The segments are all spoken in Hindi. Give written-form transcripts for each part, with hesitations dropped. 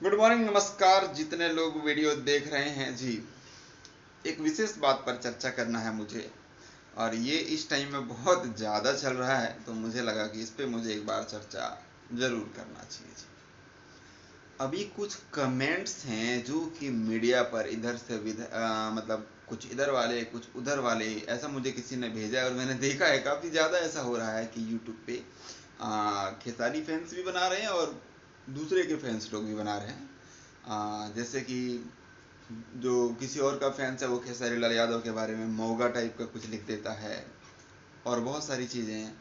गुड मॉर्निंग, नमस्कार। जितने लोग वीडियो देख रहे हैं जी, एक विशेष बात पर चर्चा करना है मुझे। और ये इस टाइम में बहुत ज़्यादा चल रहा है, तो मुझे लगा कि इस पे मुझे एक बार चर्चा जरूर करना चाहिए जी। अभी कुछ कमेंट्स हैं जो कि मीडिया पर इधर से मतलब कुछ इधर वाले कुछ उधर वाले, ऐसा मुझे किसी ने भेजा है और मैंने देखा है काफ़ी ज़्यादा ऐसा हो रहा है कि यूट्यूब पे खेसारी फैंस भी बना रहे हैं और दूसरे के फैंस लोग भी बना रहे हैं। जैसे कि जो किसी और का फैंस है वो खेसारी लाल यादव के बारे में मोगा टाइप का कुछ लिख देता है और बहुत सारी चीज़ें हैं,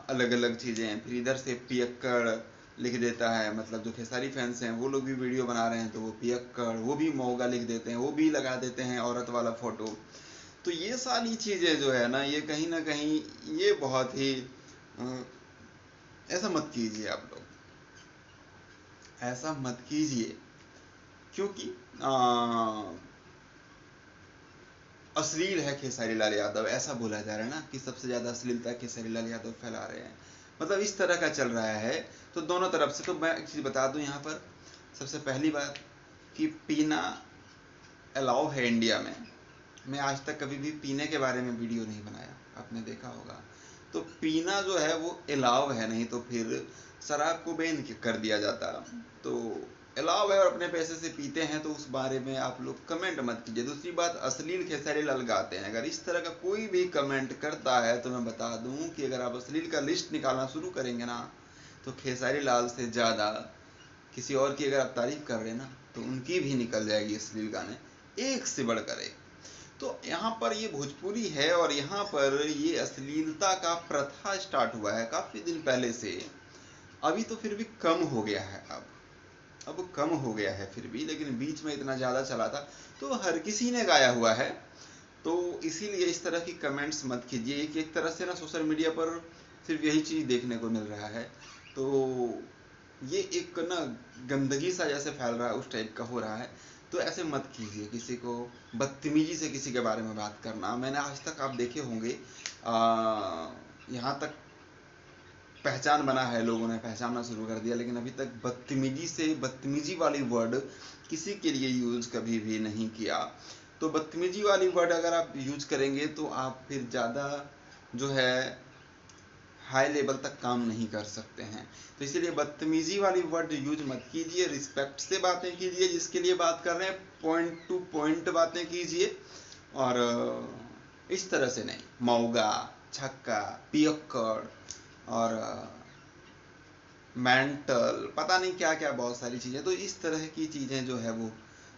अलग अलग चीज़ें हैं। फिर इधर से पियक्कड़ लिख देता है, मतलब जो खेसारी फैंस हैं वो लोग भी वीडियो बना रहे हैं तो वो पियक्कड़, वो भी मोगा लिख देते हैं, वो भी लगा देते हैं औरत वाला फोटो। तो ये सारी चीज़ें जो है ना कहीं ये बहुत ही अ, ऐसा मत कीजिए आप लोग, ऐसा मत कीजिए। क्योंकि अश्लील है खेसारी लाल यादव, ऐसा बोला जा रहा है ना कि सबसे ज़्यादा अश्लीलता खेसारी लाल यादव फैला रहे हैं, मतलब इस तरह का चल रहा है। तो दोनों तरफ से, तो मैं एक चीज़ बता दूं यहाँ पर। सबसे पहली बात कि पीना अलाउ है इंडिया में। मैं आज तक कभी भी पीने के बारे में वीडियो नहीं बनाया, आपने देखा होगा। तो पीना जो है वो अलाउ है, नहीं तो फिर शराब को बैन कर दिया जाता। तो अलाउ है और अपने पैसे से पीते हैं, तो उस बारे में आप लोग कमेंट मत कीजिए। दूसरी बात, अश्लील खेसारी लाल गाते हैं, अगर इस तरह का कोई भी कमेंट करता है तो मैं बता दूं कि अगर आप अश्लील का लिस्ट निकालना शुरू करेंगे ना, तो खेसारी लाल से ज़्यादा किसी और की अगर आप तारीफ कर रहे हैं ना, तो उनकी भी निकल जाएगी अश्लील गाने, एक से बढ़कर एक। तो यहाँ पर ये भोजपुरी है और यहाँ पर ये अश्लीलता का प्रथा स्टार्ट हुआ है काफ़ी दिन पहले से। अभी तो फिर भी कम हो गया है, अब कम हो गया है फिर भी, लेकिन बीच में इतना ज़्यादा चला था तो हर किसी ने गाया हुआ है। तो इसीलिए इस तरह की कमेंट्स मत कीजिए। एक तरह से ना सोशल मीडिया पर सिर्फ यही चीज़ देखने को मिल रहा है। तो ये एक ना गंदगी सा जैसे फैल रहा है उस टाइप का हो रहा है। तो ऐसे मत कीजिए, किसी को बदतमीजी से किसी के बारे में बात करना। मैंने आज तक, आप देखे होंगे, यहाँ तक पहचान बना है, लोगों ने पहचानना शुरू कर दिया, लेकिन अभी तक बदतमीजी से, बदतमीजी वाली वर्ड किसी के लिए यूज कभी भी नहीं किया। तो बदतमीजी वाली वर्ड अगर आप यूज करेंगे तो आप फिर ज़्यादा जो है हाई लेवल तक काम नहीं कर सकते हैं। तो इसीलिए बदतमीजी वाली वर्ड यूज मत कीजिए, रिस्पेक्ट से बातें कीजिए, जिसके लिए बात कर रहे हैं पॉइंट टू पॉइंट बातें कीजिए। और इस तरह से नहीं, मऊगा, छक्का, पियक्कड़ और मेंटल, पता नहीं क्या क्या बहुत सारी चीज़ें। तो इस तरह की चीज़ें जो है वो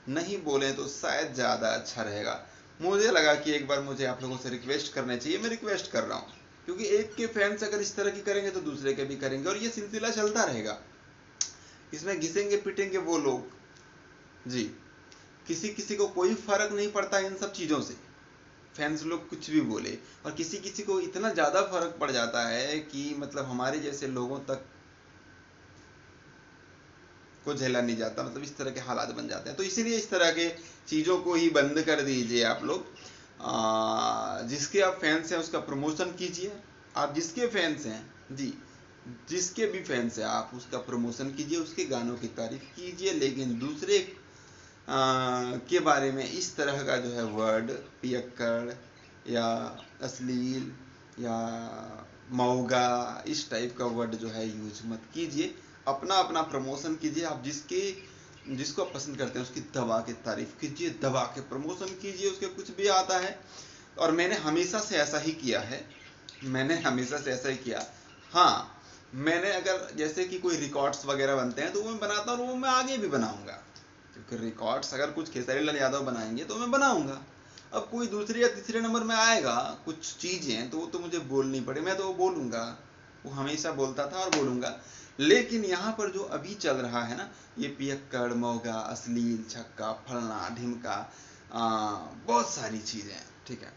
नहीं बोलें तो शायद ज़्यादा अच्छा रहेगा। मुझे लगा कि एक बार मुझे आप लोगों से रिक्वेस्ट करना चाहिए, मैं रिक्वेस्ट कर रहा हूँ। क्योंकि एक के फैंस अगर इस तरह की करेंगे तो दूसरे के भी करेंगे और ये सिलसिला चलता रहेगा। इसमें घिसेंगे पिटेंगे वो लोग जी। किसी किसी को कोई फर्क नहीं पड़ता इन सब चीज़ों से, फैंस लोग कुछ भी बोले। और किसी किसी को इतना ज़्यादा फर्क पड़ जाता है कि मतलब हमारे जैसे लोगों तक को झेला नहीं जाता, मतलब इस तरह के हालात बन जाते हैं। तो इसीलिए इस तरह के चीज़ों को ही बंद कर दीजिए आप लोग। जिसके आप फैंस हैं उसका प्रमोशन कीजिए। आप जिसके फैंस हैं जी, जिसके भी फैंस हैं आप उसका प्रमोशन कीजिए, उसके गानों की तारीफ कीजिए, लेकिन दूसरे के बारे में इस तरह का जो है वर्ड, पियक्कड़ या अश्लील या मऊगा, इस टाइप का वर्ड जो है यूज मत कीजिए। अपना अपना प्रमोशन कीजिए। आप जिसको आप पसंद करते हैं उसकी दबा के तारीफ कीजिए, दबा के प्रमोशन कीजिए, उसके कुछ भी आता है। और मैंने हमेशा से ऐसा ही किया है, मैंने हमेशा से ऐसा ही किया। हाँ, मैंने अगर जैसे कि कोई रिकॉर्ड्स वगैरह बनते हैं तो वो मैं बनाता हूँ और वो मैं आगे भी बनाऊंगा। क्योंकि रिकॉर्ड्स अगर कुछ खेसारी लाल यादव बनाएंगे तो मैं बनाऊंगा। अब कोई दूसरे या तीसरे नंबर में आएगा कुछ चीज़ें तो वो तो मुझे बोलनी पड़े, मैं तो वो बोलूँगा, वो हमेशा बोलता था और बोलूँगा। लेकिन यहाँ पर जो अभी चल रहा है ना, ये पियक्कड़, मौगा, अश्लील, छक्का, फलना ढिमका, बहुत सारी चीज़ें, ठीक है।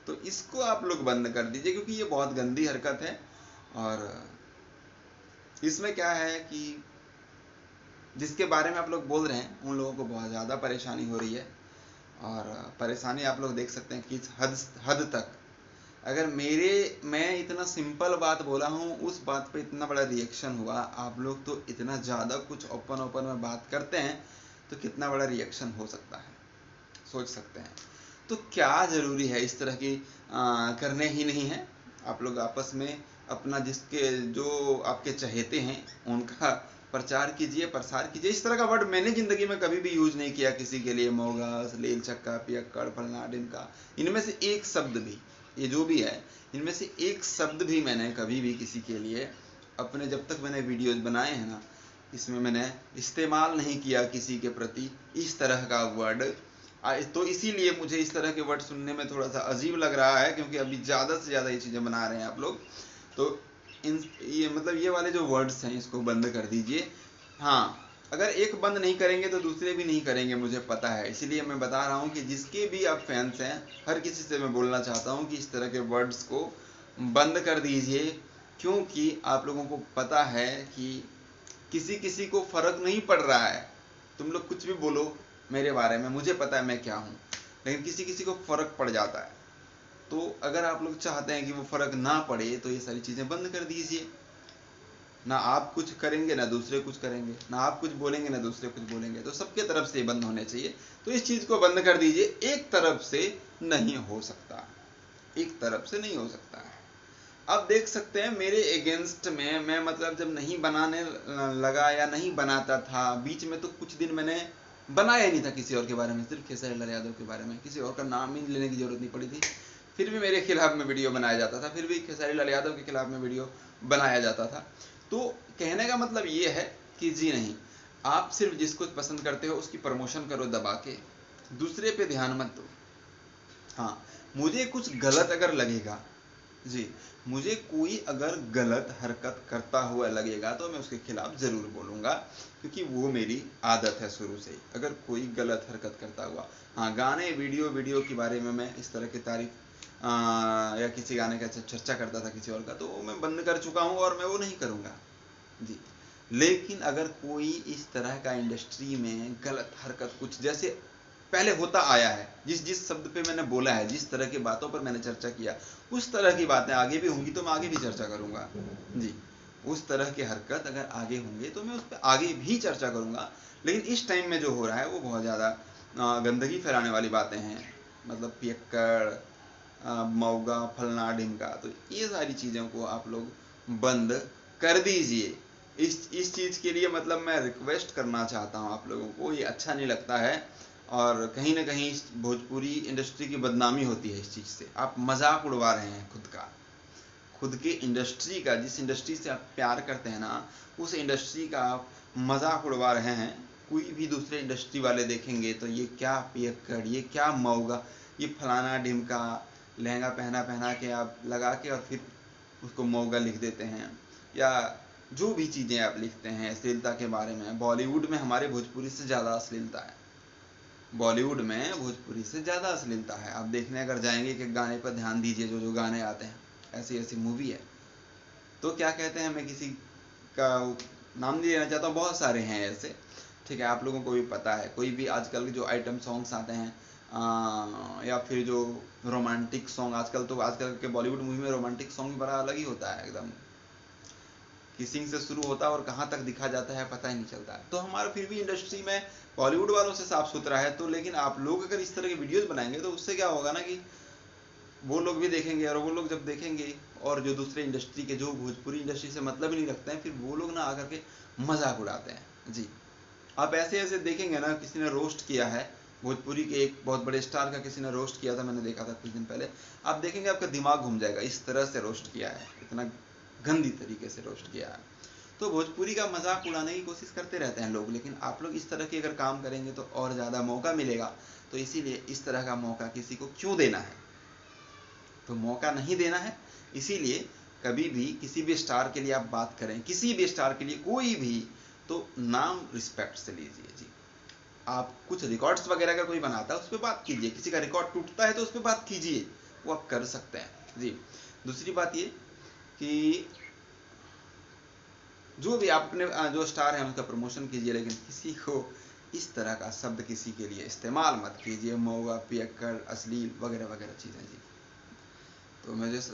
तो इसको आप लोग बंद कर दीजिए, क्योंकि ये बहुत गंदी हरकत है। और इसमें क्या है कि जिसके बारे में आप लोग बोल रहे हैं उन लोगों को बहुत ज़्यादा परेशानी हो रही है। और परेशानी आप लोग देख सकते हैं किस हद हद तक अगर मैं इतना सिंपल बात बोला हूँ, उस बात पे इतना बड़ा रिएक्शन हुआ, आप लोग तो इतना ज़्यादा कुछ ओपन में बात करते हैं, तो कितना बड़ा रिएक्शन हो सकता है, सोच सकते हैं। तो क्या ज़रूरी है इस तरह की करने ही नहीं है। आप लोग आपस में अपना जो आपके चहेते हैं उनका प्रचार कीजिए, प्रसार कीजिए। इस तरह का वर्ड मैंने ज़िंदगी में कभी भी यूज़ नहीं किया किसी के लिए, मोगा, अश्लील, चक्का, पियक्कड़, फलना ढिमका। इनमें से एक शब्द भी, ये जो भी है, इनमें से एक शब्द भी मैंने कभी भी किसी के लिए अपने, जब तक मैंने वीडियोज़ बनाए हैं ना, इसमें मैंने इस्तेमाल नहीं किया किसी के प्रति इस तरह का वर्ड। तो इसीलिए मुझे इस तरह के वर्ड सुनने में थोड़ा सा अजीब लग रहा है, क्योंकि अभी ज़्यादा से ज़्यादा ये चीज़ें बना रहे हैं आप लोग। तो ये वाले जो वर्ड्स हैं इसको बंद कर दीजिए। हाँ, अगर एक बंद नहीं करेंगे तो दूसरे भी नहीं करेंगे, मुझे पता है। इसीलिए मैं बता रहा हूँ कि जिसके भी आप फैंस हैं, हर किसी से मैं बोलना चाहता हूँ कि इस तरह के वर्ड्स को बंद कर दीजिए, क्योंकि आप लोगों को पता है कि किसी किसी को फर्क नहीं पड़ रहा है। तुम लोग कुछ भी बोलो मेरे बारे में, मुझे पता है मैं क्या हूँ, लेकिन किसी किसी को फर्क पड़ जाता है। तो अगर आप लोग चाहते हैं कि वो फर्क ना पड़े, तो ये सारी चीज़ें बंद कर दीजिए। ना आप कुछ करेंगे ना दूसरे कुछ करेंगे, ना आप कुछ बोलेंगे ना दूसरे कुछ बोलेंगे, तो सबके तरफ से बंद होने चाहिए। तो इस चीज़ को बंद कर दीजिए। एक तरफ से नहीं हो सकता, एक तरफ से नहीं हो सकता है। अब देख सकते हैं मेरे अगेंस्ट में, मैं मतलब जब नहीं बनाने लगा या नहीं बनाता था, बीच में तो कुछ दिन मैंने बनाया ही नहीं था किसी और के बारे में, सिर्फ खेसारी लाल यादव के बारे में। किसी और का नाम ही लेने की जरूरत नहीं पड़ी थी, फिर भी मेरे खिलाफ में वीडियो बनाया जाता था, फिर भी खेसारी लाल यादव के खिलाफ में वीडियो बनाया जाता था। तो कहने का मतलब ये है कि जी नहीं, आप सिर्फ जिसको पसंद करते हो उसकी प्रमोशन करो दबा के, दूसरे पे ध्यान मत दो। हाँ, मुझे कुछ गलत अगर लगेगा, जी, मुझे कोई अगर गलत हरकत करता हुआ लगेगा तो मैं उसके खिलाफ ज़रूर बोलूँगा, क्योंकि वो मेरी आदत है शुरू से ही। अगर कोई गलत हरकत करता हुआ, हाँ, गाने वीडियो के बारे में मैं इस तरह की तारीफ या किसी गाने का चर्चा करता था किसी और का, तो मैं बंद कर चुका हूँ और मैं वो नहीं करूँगा जी। लेकिन अगर कोई इस तरह का इंडस्ट्री में गलत हरकत कुछ जैसे पहले होता आया है, जिस शब्द पे मैंने बोला है, जिस तरह की बातों पर मैंने चर्चा किया, उस तरह की बातें आगे भी होंगी तो मैं आगे भी चर्चा करूंगा जी। उस तरह की हरकत अगर आगे होंगे तो मैं उस पर आगे भी चर्चा करूंगा। लेकिन इस टाइम में जो हो रहा है वो बहुत ज़्यादा गंदगी फैलाने वाली बातें हैं, मतलब पियक्कड़, मौगा, फलना ढिमका, तो ये सारी चीज़ों को आप लोग बंद कर दीजिए। इस चीज़ के लिए मतलब मैं रिक्वेस्ट करना चाहता हूँ आप लोगों को, ये अच्छा नहीं लगता है। और कहीं ना कहीं भोजपुरी इंडस्ट्री की बदनामी होती है इस चीज़ से। आप मजाक उड़वा रहे हैं खुद के इंडस्ट्री का, जिस इंडस्ट्री से आप प्यार करते हैं ना, उस इंडस्ट्री का आप मजाक उड़वा रहे हैं। कोई भी दूसरे इंडस्ट्री वाले देखेंगे तो ये क्या पियक्कड़, ये क्या मऊगा, ये फलाना ढिमका, लहंगा पहना के आप लगा के और फिर उसको मऊगा लिख देते हैं, या जो भी चीज़ें आप लिखते हैं अश्लीलता के बारे में। बॉलीवुड में हमारे भोजपुरी से ज़्यादा अश्लीलता है, बॉलीवुड में भोजपुरी से ज़्यादा अश्लीलता है। आप देखने अगर जाएंगे कि गाने पर ध्यान दीजिए, जो गाने आते हैं, ऐसी ऐसी मूवी है। तो क्या कहते हैं, मैं किसी का नाम नहीं लेना चाहता हूँ, बहुत सारे हैं ऐसे, ठीक है, आप लोगों को भी पता है। कोई भी आजकल के जो आइटम सॉन्ग्स आते हैं या फिर जो रोमांटिक सॉन्ग, आजकल के बॉलीवुड मूवी में रोमांटिक सॉन्ग बड़ा अलग ही होता है, एकदम किसिंग से शुरू होता है और कहाँ तक दिखा जाता है पता ही नहीं चलता है। तो हमारा फिर भी इंडस्ट्री में बॉलीवुड वालों से साफ सुथरा है। तो लेकिन आप लोग अगर इस तरह के वीडियोस बनाएंगे तो उससे क्या होगा ना कि वो लोग भी देखेंगे, और वो लोग जब देखेंगे, और जो दूसरे इंडस्ट्री के, जो भोजपुरी इंडस्ट्री से मतलब ही नहीं रखते हैं, फिर वो लोग ना आकर के मजाक उड़ाते हैं जी। आप ऐसे ऐसे देखेंगे ना, किसी ने रोस्ट किया है भोजपुरी के एक बहुत बड़े स्टार का, किसी ने रोस्ट किया था, मैंने देखा था कुछ दिन पहले। आप देखेंगे आपका दिमाग घूम जाएगा, इस तरह से रोस्ट किया है, इतना गंदी तरीके से रोस्ट किया है। तो भोजपुरी का मजाक उड़ाने की कोशिश करते रहते हैं लोग, लेकिन आप लोग इस तरह के अगर काम करेंगे तो और ज़्यादा मौका मिलेगा। तो इसीलिए इस तरह का मौका किसी को क्यों देना है, तो मौका नहीं देना है। इसीलिए कभी भी किसी भी स्टार के लिए आप बात करें, किसी भी स्टार के लिए कोई भी, तो नाम रिस्पेक्ट से लीजिए जी। आप कुछ रिकॉर्ड्स वगैरह अगर कोई बनाता है उस पर बात कीजिए, किसी का रिकॉर्ड टूटता है तो उस पर बात कीजिए, वो आप कर सकते हैं जी। दूसरी बात ये कि जो भी आप अपने जो स्टार है उनका प्रमोशन कीजिए, लेकिन किसी को इस तरह का शब्द किसी के लिए इस्तेमाल मत कीजिए, मौगा, पियक्कड़, अश्लील वगैरह वगैरह चीज़ें जी। तो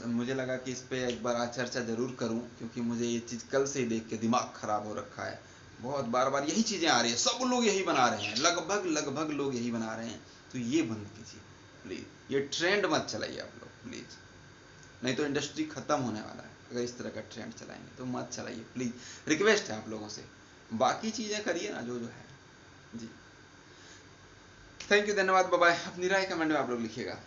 मुझे लगा कि इस पे एक बार आज चर्चा जरूर करूं, क्योंकि मुझे ये चीज़ कल से ही देख के दिमाग खराब हो रखा है। बहुत बार बार यही चीज़ें आ रही है, सब लोग यही बना रहे हैं, लगभग लोग यही बना रहे हैं। तो ये बंद कीजिए प्लीज़, ये ट्रेंड मत चलाइए आप लोग प्लीज़, नहीं तो इंडस्ट्री खत्म होने वाला है। अगर इस तरह का ट्रेंड चलाएंगे तो मत चलाइए प्लीज़, रिक्वेस्ट है आप लोगों से। बाकी चीज़ें करिए ना जो जो है जी। थैंक यू, धन्यवाद, बाय बाय। अपनी राय कमेंट में आप लोग लिखिएगा।